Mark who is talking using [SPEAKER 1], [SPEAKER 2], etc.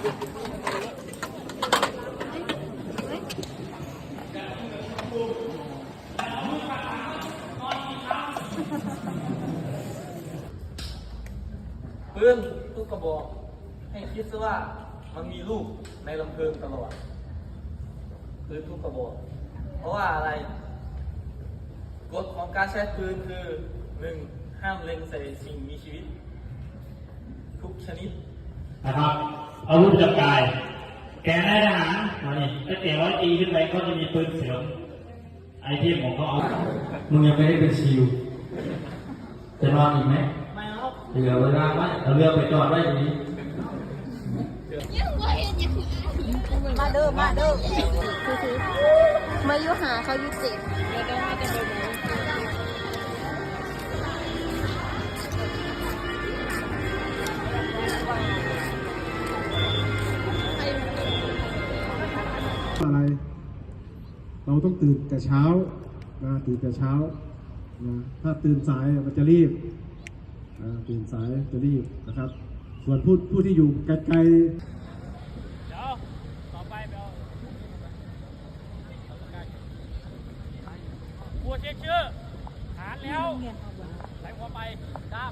[SPEAKER 1] ปืนทุกกระบอกให้คิดซะว่ามันมีลูกในลำเพลิงตลอดปืนทุกกระบอกเพราะว่าอะไรกฎของการใช้ปืนคือ 1. ห้ามเล็งใส่สิ่งมีชีวิตทุกชนิด
[SPEAKER 2] นะครับอาวุธประจำกายแกนได้ทหารมาเนี่ยถ้าเก๋ร้อยปีขึ้นไปก็จะมีปืนเสริมไอเทมของเขาเอามึงยังไม่ได้เป็นชิลจะนอนอีกไหม
[SPEAKER 1] ไม่ครับ
[SPEAKER 2] เหลือเวลาไหมเอาเรือไปจอดไว้ตรงนี้
[SPEAKER 3] มาเด้อมาอยู่หาเขาอยู่สิแล้วก็มาจะไปไหน
[SPEAKER 4] อะไรเราต้องตื่นแต่เช้านะตื่นแต่เช้านะถ้าตื่นสายมันจะรีบตื่นสายจะรีบนะครับส่วนผู้ที่อยู่ไกลๆ
[SPEAKER 1] ต่อไปบัวเช็คชื่อหารแล้วไหลหัวไปตาม